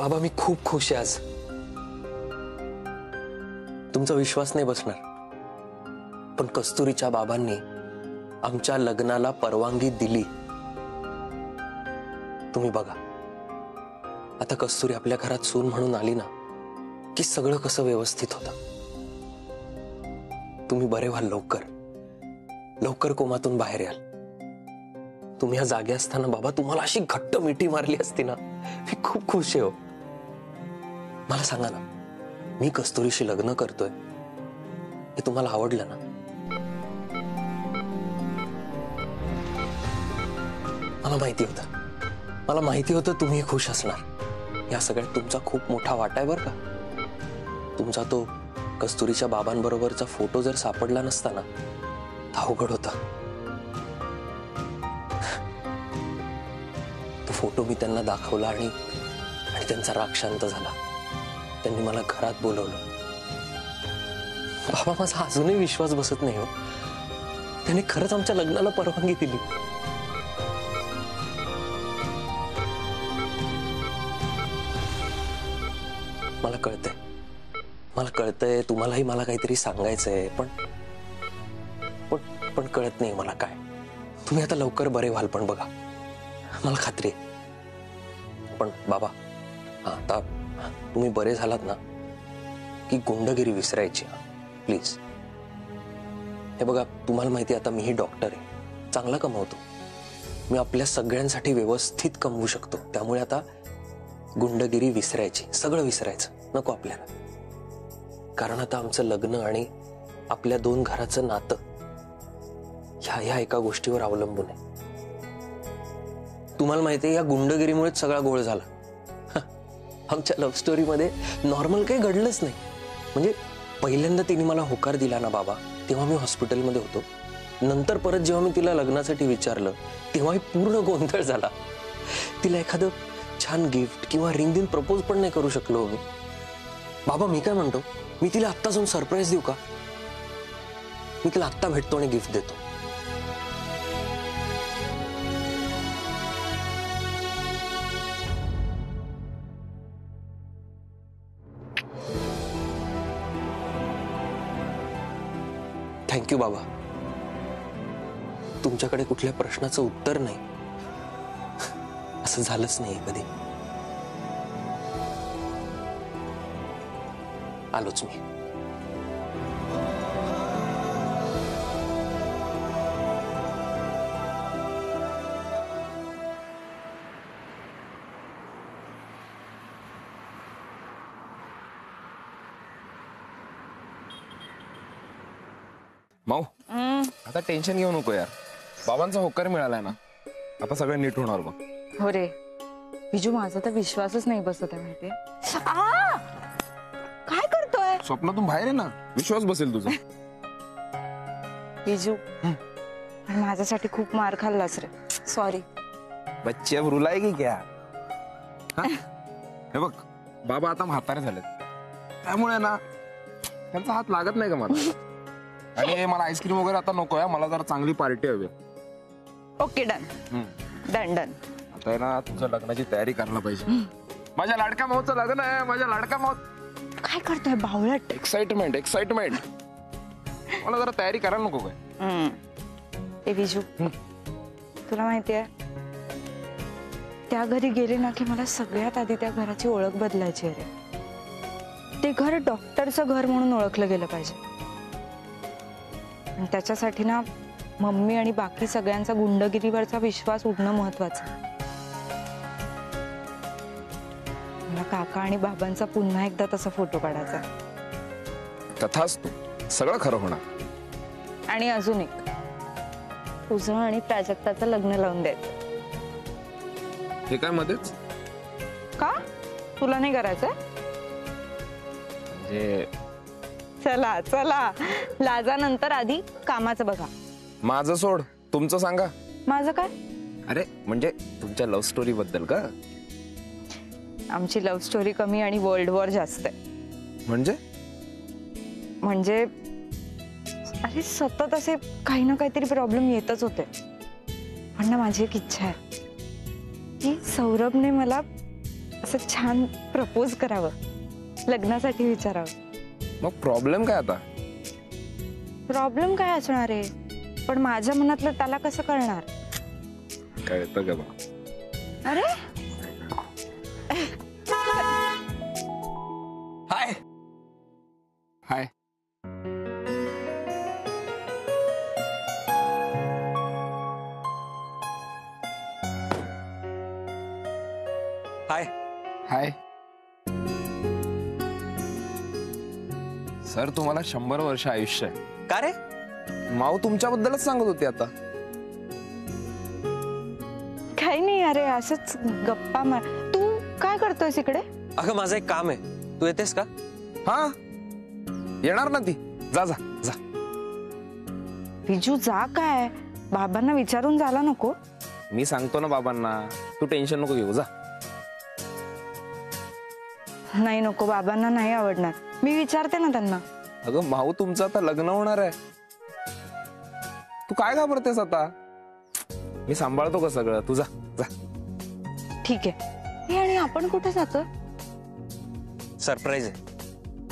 बाबा मी खूप खुश आहे आज. तुमचा विश्वास नाही बसणार, पण कस्तुरीच्या बाबांनी आमच्या लग्नाला परवानगी दिली. तुम्ही बघा, आता कस्तुरी आपल्या घरात सून म्हणून आली ना की सगळं कसं व्यवस्थित होतं. तुम्ही बरे व्हाल, लवकर लवकर कोमातून बाहेर याल. तुम्ही या जागे असताना बाबा तुम्हाला अशी घट्ट मिठी मारली असती ना, मी खूप खुश आहे हो. मला सांगा ना, मी कस्तुरीशी लग्न करतोय हे तुम्हाला आवडलं ना? मला माहिती होतं तुम्ही खुश असणार. या सगळ्यात तुमचा खूप मोठा वाटा आहे बरं का. तुमचा तो कस्तुरीच्या बाबांबरोबरचा फोटो जर सापडला नसता ना, अवघड होता. तो फोटो मी त्यांना दाखवला आणि त्यांचा राग शांत झाला. त्यांनी मला घरात बोलवलं. बाबा माझा अजूनही विश्वास बसत नाही हो. त्यांनी खरंच आमच्या लग्नाला परवानगी दिली. मला कळतंय तुम्हालाही मला काहीतरी सांगायचंय, पण कळत नाही मला काय. तुम्ही आता लवकर बरे व्हाल, पण बघा मला खात्री आहे. पण बाबा आता तुम्ही बरे झालात ना की गुंडगिरी विसरायची प्लीज. हे बघा, तुम्हाला माहिती आता मीही डॉक्टर आहे, चांगला कमवतो. मी आपल्या सगळ्यांसाठी व्यवस्थित कमवू शकतो. त्यामुळे आता गुंडगिरी विसरायची, सगळं विसरायचं नको आपल्याला. कारण आता आमचं लग्न आणि आपल्या दोन घराचं नातं ह्या एका गोष्टीवर अवलंबून आहे. तुम्हाला माहिती आहे, या गुंडगिरीमुळेच सगळा गोळ झाला. आमच्या लव्ह स्टोरी मध्ये नॉर्मल काही घडलंच नाही. म्हणजे पहिल्यांदा तिने मला होकार दिला ना बाबा, तेव्हा मी हॉस्पिटलमध्ये होतो. नंतर परत जेव्हा मी तिला लग्नासाठी विचारलं तेव्हाही पूर्ण गोंधळ झाला. तिला एखादं छान गिफ्ट किंवा रिंग देऊन प्रपोज पण नाही करू शकलो मी. बाबा मी काय म्हणतो, मी तिला आत्ता जाऊन सरप्राईज देऊ का? मी तिला आत्ता भेटतो आणि गिफ्ट देतो. थँक्यू बाबा. तुमच्याकडे कुठल्या प्रश्नाचं उत्तर नाही असं झालंच नाही कधी. आलोच मी. माऊ, आता टेन्शन घेऊ नको यार. बाबांचा होकार मिळालाय ना, आता सगळं नीट होणार बघ. हो रे विजू, माझा तर विश्वासच नाही बसत आहे माहितीये. काय करतोय? स्वप्नातून बाहेर आहे ना, विश्वास बसेल तुझा. विजू, माझ्यासाठी खूप मार खाल्लास रे. सॉरी. बच्चे अब रुलाएगी क्या? हे बघ, बाबा आता म्हातारे झालेत, त्यामुळे ना त्यांचा हात लागत नाही का मला. आणि मला आईस्क्रीम वगैरे आता नको आहे, मला जरा चांगली पार्टी हवी. Okay done. Done done. आता आहे ना तुझं लग्नाची तयारी करायला पाहिजे. माझ्या लाडक्या माऊचं लग्न आहे, माझ्या लाडक्या माऊ. काय करतोय बावळट? एक्साइटमेंट. मला जरा तयारी करायला नको काय? ए विजू, तुला माहितीये त्या घरी गेले ना की मला सगळ्यात आधी त्या घराची ओळख बदलायची आहे रे. ते घर डॉक्टरचं घर म्हणून ओळखलं गेलं पाहिजे. त्याच्यासाठी ना मम्मी आणि बाकी सगळ्यांचा गुंडगिरीवरचा विश्वास उडणं महत्वाचं. मला काका आणि बाबांचा पुन्हा एकदा तसा फोटो काढायचा. तथास्तु, सगळं खरं होणार. आणि अजून एक, तुझं आणि प्राजक्ताचं लग्न लावून द्यायचं. हे काय मध्येच? का तुला नाही करायचंय? म्हणजे चला चला, लाजानंतर आधी कामाचं बघा. माझं सोड, तुमचं सांगा. माझं काय? अरे म्हणजे तुमच्या लव्ह स्टोरी बद्दल का? आमची लव्ह स्टोरी कमी आणि वर्ल्ड वॉर जास्त आहे. म्हणजे अरे सतत असे काही ना काहीतरी प्रॉब्लेम येतच होते. पण ना माझी एक इच्छा आहे की सौरभने मला असं छान प्रपोज करावं, लग्नासाठी विचारावं. मग प्रॉब्लेम काय आता? प्रॉब्लेम काय असणार आहे, पण माझ्या मनातलं त्याला कसं कळणार? कळतं का बा? अरे हाय हाय. हाय. हाय. सर तुम्हाला 100 वर्ष आयुष्य आहे. का रे? माऊ तुमच्याबद्दलच सांगत होती आता. काही नाही, अरे असंच गप्पा मार. तू काय करतोयस इकडे? अगं माझं एक काम आहे, तू येतेस का? हा येणार ना ती. जा जा जा. विजू जा काय, बाबांना विचारून झाला नको? मी सांगतो ना बाबांना, तू टेन्शन नको घेऊ. जा. नाही नको, बाबांना नाही आवडणार. मी विचारते ना त्यांना. अगं माऊ तुमचं आता लग्न होणार आहे, तू काय घाबरतेस आता? मी सांभाळतो का सगळं, तू जा जा. ठीक आहे. हे आणि आपण कुठे जातो? सरप्राईज आहे,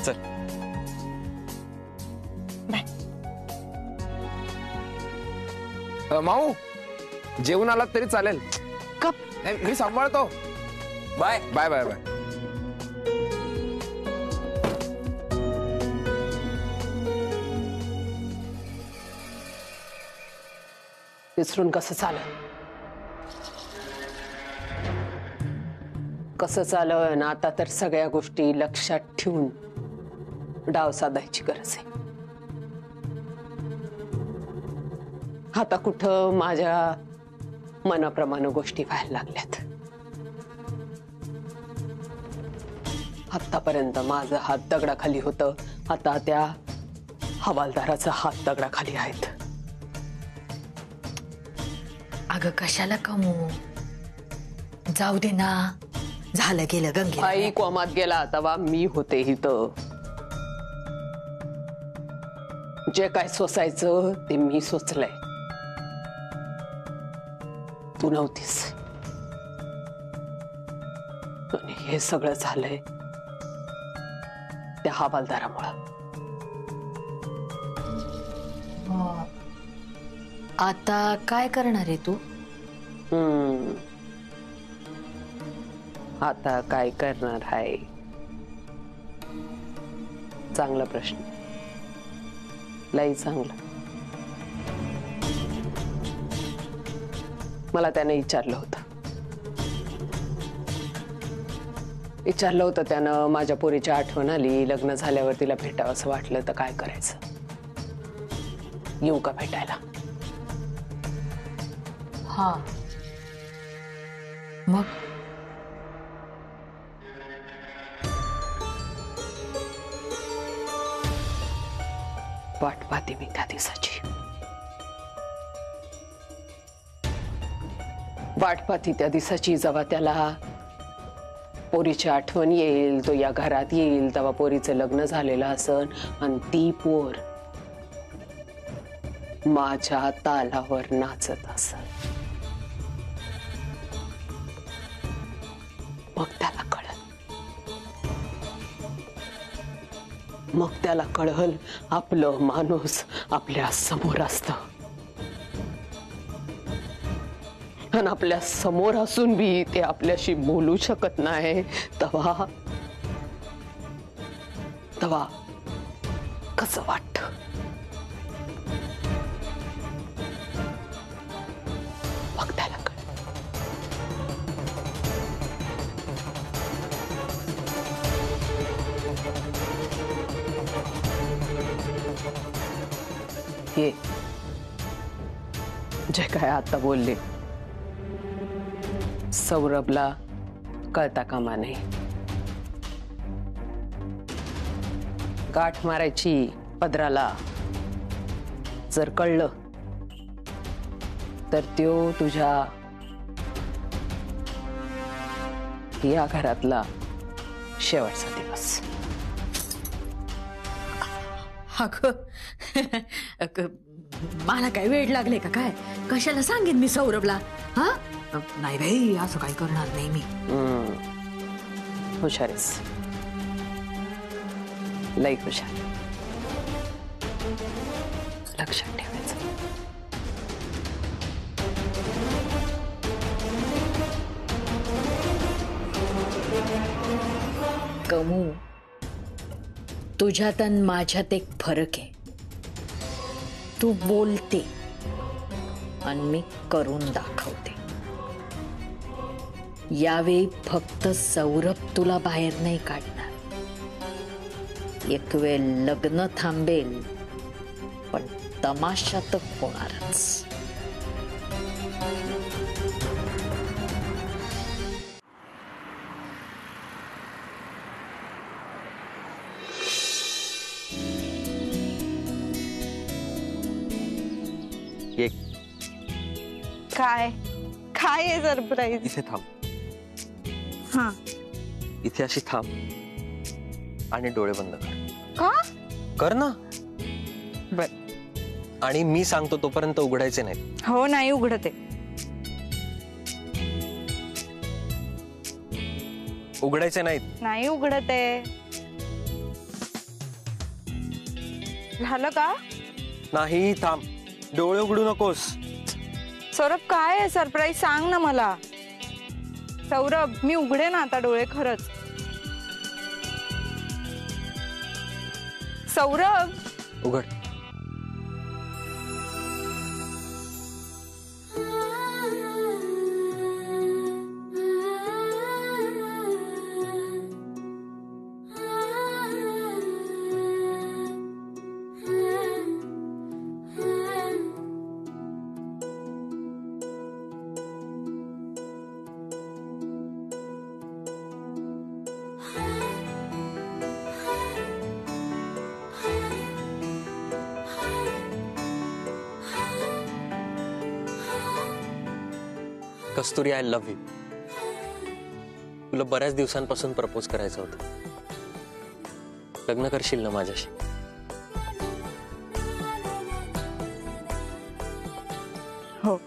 चल. बाय. माऊ जेवून आलात तरी चालेल. कप. नाही, मी सांभाळतो. बाय. Bye bye bye. विसरून कसं चालेल? कसं चालव ना, आता तर सगळ्या गोष्टी लक्षात ठेवून डाव साधायची गरज आहे. आता कुठं माझ्या मनाप्रमाणे गोष्टी व्हायला लागल्यात. आतापर्यंत माझं हात दगडाखाली होतं, आता त्या हवालदाराचा हात दगडाखाली आहेत. अगं कशाला कमू, जाऊ दे ना, झालं गेलं गंगे. आई कोमात गेला तेव्हा मी होते इथं. जे काय सोसायचं ते मी सोचलंय, तू नव्हतीस. आणि हे सगळं झालंय त्या हवालदारामुळं. आता काय करणार आहे तू? आता काय करणार आहे? चांगला प्रश्न, लई चांगला. मला त्याने विचारलं होतं त्यानं, माझ्या पोरीची आठवण आली, लग्न झाल्यावर तिला भेटावं असं वाटलं तर काय करायचं? येऊ का भेटायला? हा, मग वाट पाहते मी त्या दिवसाची. वाट पाहते त्या दिवसाची जेव्हा त्याला पोरीची आठवण येईल, तो या घरात येईल, तेव्हा पोरीचं लग्न झालेलं असन आणि ती पोर माझ्या तालावर नाचत असल. मग त्याला कळल आपलं माणूस आपल्या समोर असतं, आणि आपल्या समोर असून बी ते आपल्याशी बोलू शकत नाही. तवा कसं वाटतं? मग त्याला हे जे काय आता बोलले सौरभला कळता कामा नये. गाठ मारायची पदराला जर कळलं तर त्यो तुझ्या या घरातला शेवटचा दिवस. मला काय वेळ लागले का काय? कशाला सांगेन मी सौरभला? हा नाही बाई, असं काही करणार नाही मी. हुशार आहेस, लई हुशार. लक्षात ठेवायचं. कमू, तुझ्यात आणि माझ्यात एक फरक आहे. तू बोलते आणि मी करून दाखवते. यावेळी फक्त सौरभ तुला बाहेर नाही काढणार. एक वेळ लग्न थांबेल, पण तमाशा तर होणारच. एक काय काय आहे सरप्राईज? इथे थांब, हा. इथे अशी थांब आणि डोळे बंद कर. का? कर ना. बर. आणि मी सांगतो तोपर्यंत उघडायचे नाहीत. हो, नाही उघडते. उघडायचे नाहीत. नाही उघडते. झालं का? नाही, थांब. डोळे उघडू नकोस. सौरभ काय आहे सरप्राईज? सांग ना मला. सौरभ, मी उघडे ना आता डोळे खरंच. सौरभ, उघड. कस्तुरी, आय लव्ह यू. तुला बऱ्याच दिवसांपासून प्रपोज करायचं होतं. लग्न करशील ना माझ्याशी? हो.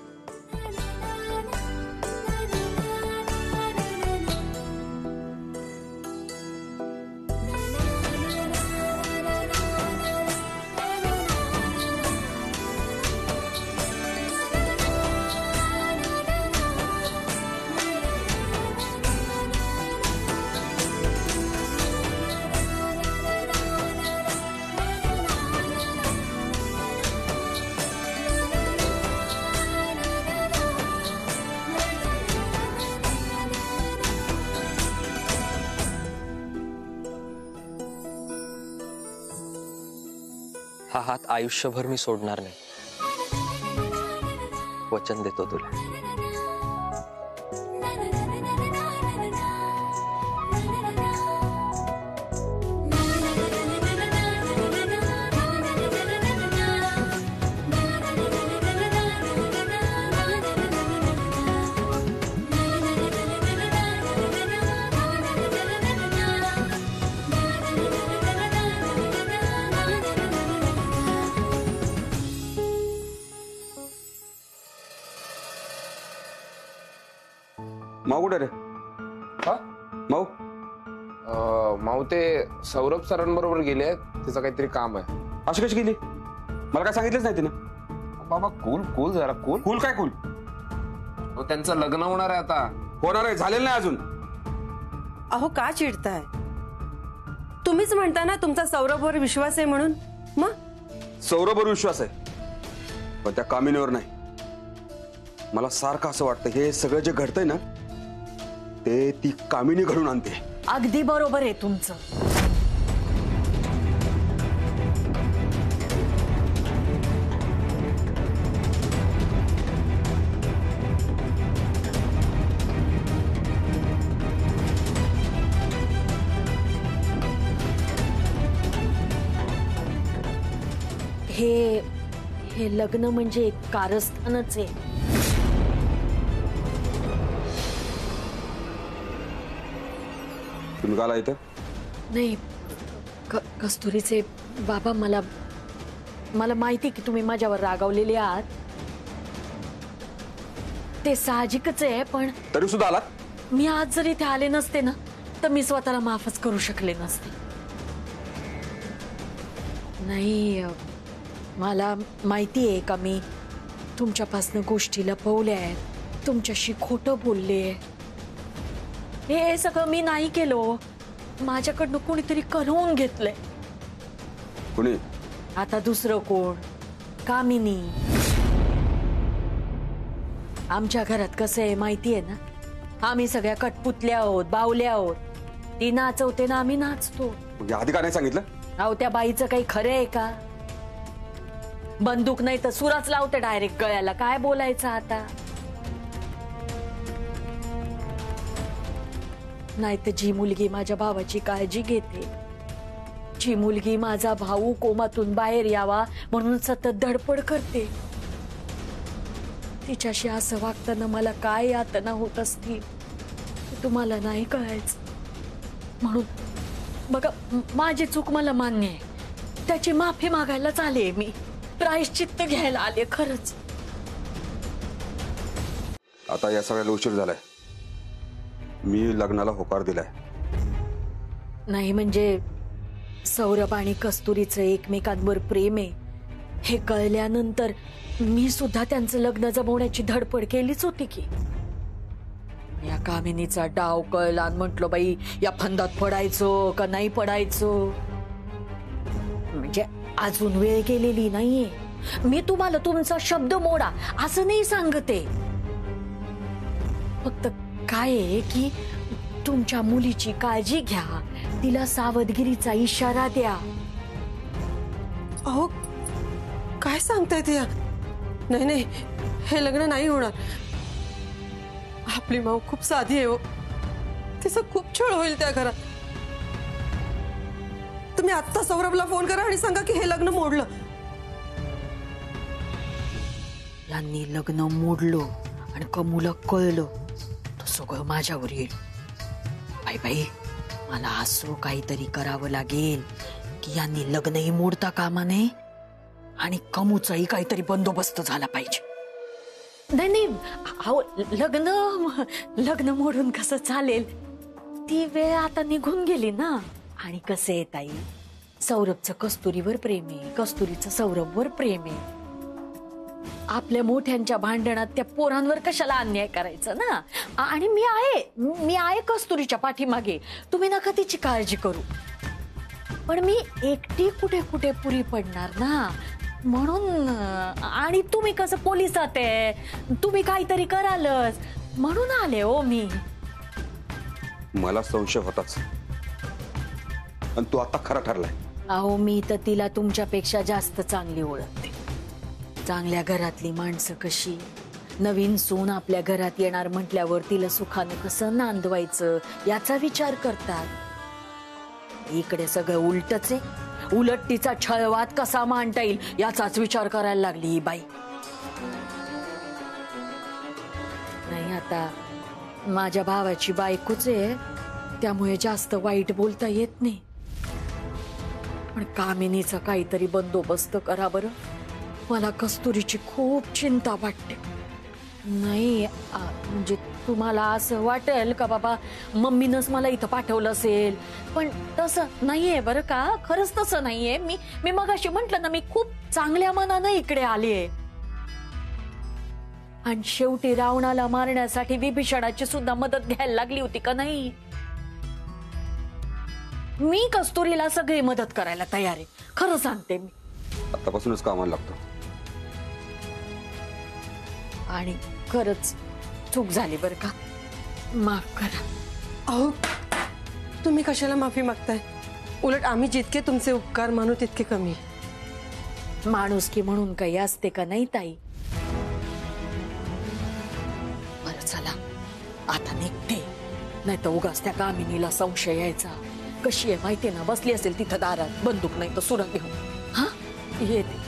हा हात आयुष्यभर मी सोडणार नाही. वचन देतो तुला. माऊ कुठे रे? हा? माऊ माऊ ते सौरभ सरांबरोबर गेले. तिचं काहीतरी काम आहे. अशी कशी गेली? मला काय सांगितलंच नाही तिने. बाबा कूल कूल जरा कूल. कूल काय कूल? त्यांचं लग्न होणार आहे आता. होणार आहे, झालेलं नाही अजून. अहो का चिडताय? तुम्हीच म्हणता ना तुमचा सौरभवर विश्वास आहे म्हणून. मग सौरभवर विश्वास आहे, पण त्या कामिनीवर नाही. मला सारखं असं वाटतं हे सगळं जे घडतंय ना ते ती कामिनी घडून आणते. अगदी बरोबर आहे तुमचं. हे लग्न म्हणजे एक कारस्थानच आहे. तुम्ही काला इथं? नाही, कस्तुरीचे बाबा, मला माहिती की तुम्ही माझ्यावर रागावलेले आहात. ते साहजिकच आहे, पण तरी सुद्धा आलात? मी आज जर इथे आले नसते ना तर मी स्वतःला माफच करू शकले नसते. नाही, मला माहिती आहे का मी तुमच्यापासनं गोष्टी लपवल्या आहेत, तुमच्याशी खोटं बोलले. हे सगळं मी नाही केलं, माझ्याकडनं कोणीतरी करवून घेतलंय. कुणी? आता दुसरं कोण? कामिनी. आमच्या घरात कसं आहे माहिती आहे ना, आम्ही सगळ्या कटपुतल्या आहोत, बावल्या आहोत. ती नाचवते ना आम्ही नाचतो. मग आधी का नाही सांगितलं? अहो त्या बाईचं काही खरं आहे का? बंदूक नाही तर सुराच लावते डायरेक्ट गळ्याला. काय बोलायचं आता? नाही तर जी मुलगी माझ्या भावाची काळजी घेते, जी मुलगी माझा भाऊ कोमातून बाहेर यावा म्हणून सतत धडपड करते, तिच्याशी असं वागताना मला काय यातना होत असतील ते तुम्हाला नाही कळायचं. म्हणून बघा, माझी चूक मला मान्य आहे, त्याची माफी मागायलाच आले मी, प्रायश्चित्त घ्यायला आले खरंच. आता या सगळ्याला उशीर झालाय. मी लग्नाला होकार दिलाय. नाही म्हणजे सौरभ आणि कस्तुरीचं एकमेकांवर प्रेम आहे हे कळल्यानंतर मी सुद्धा त्यांचं लग्न जमवण्याची धडपड केलीच होती की. या कामिनीचा डाव कळला आणि म्हटलं बाई या फंदात पडायचो का नाही पडायचो. म्हणजे अजून वेळ गेलेली नाहीये. मी तुम्हाला तुमचा शब्द मोडा असं नाही सांगते. फक्त काय आहे की तुमच्या मुलीची काळजी घ्या, तिला सावधगिरीचा इशारा द्या. अहो काय सांगताय ते? नाही नाही, हे लग्न नाही होणार. आपली माऊ खूप साधी आहे हो, तिचा खूप छळ होईल त्या घरात. तुम्ही आत्ता सौरभला फोन करा आणि सांगा की हे लग्न मोडलं. यांनी लग्न मोडलं आणि कमूला कळलं तर सगळं माझ्यावर येईल. बाई बाई, मला असं काहीतरी करावं लागेल की यांनी लग्नही मोडता कामा नये आणि कमूचाही काहीतरी बंदोबस्त झाला पाहिजे. नाही नाही, अहो लग्न मोडून कसं चालेल, ती वेळ आता निघून गेली ना. आणि कसं आहे ताई, सौरभचं कस्तुरीवर प्रेम आहे, कस्तुरीचं सौरभवर प्रेम आहे. आपल्या मोठ्यांच्या भांडणात त्या पोरांवर कशाला अन्याय करायचं ना. आणि मी आहे कस्तुरीच्या पाठीमागे, तुम्ही नका तिची काळजी करू. पण मी एकटी कुठे कुठे पुरी पडणार ना, म्हणून. आणि तुम्ही कसं पोलिसात आहे, तुम्ही काहीतरी करालच म्हणून आले हो मी. मला संशय होताच, पण तू आता खरा ठरलाय. अहो मी तर तिला तुमच्यापेक्षा जास्त चांगली ओळखते. चांगल्या घरातली माणसं कशी, नवीन सून आपल्या घरात येणार म्हटल्यावर तिला सुखानं कसं नांदवायचं याचा विचार करतात. इकडे सगळं उलटच आहे. उलट तिचा छळवाद कसा मांडता येईल याचाच विचार करायला लागली ही बाई. नाही आता माझ्या भावाची बायकोच आहे, त्यामुळे जास्त वाईट बोलता येत नाही. पण कामिनीचा काहीतरी बंदोबस्त करा बरं. मला कस्तुरीची खूप चिंता वाटते. नाही म्हणजे तुम्हाला असं वाटेल का बाबा मम्मीनंच मला इथं पाठवलं असेल, पण तसं नाहीये बरं का. खरंच तसं नाहीये. मी मगाशी म्हंटल ना, मी खूप चांगल्या मनानं इकडे आलीये. आणि शेवटी रावणाला मारण्यासाठी विभीषणाची सुद्धा मदत घ्यायला लागली होती का नाही. मी कस्तुरीला सगळी मदत करायला तयार आहे, खरं सांगते मी. आतापासूनच कामाला लागतो. आणि खरंच चूक झाली बरं का, माफ करा. अहो तुम्ही कशाला माफी मागताय? उलट आम्ही जितके तुमचे उपकार मानू तितके कमी. माणुसकी म्हणून काही असते का नाही ताई. बरं चला आता निघते, नाही तर उगाच त्या कामिनीला संशय यायचा. कशी आहे माहितीये ना, बसली असेल तिथं दारात, बंदूक नाही तर सुरा घेऊन. हा येते.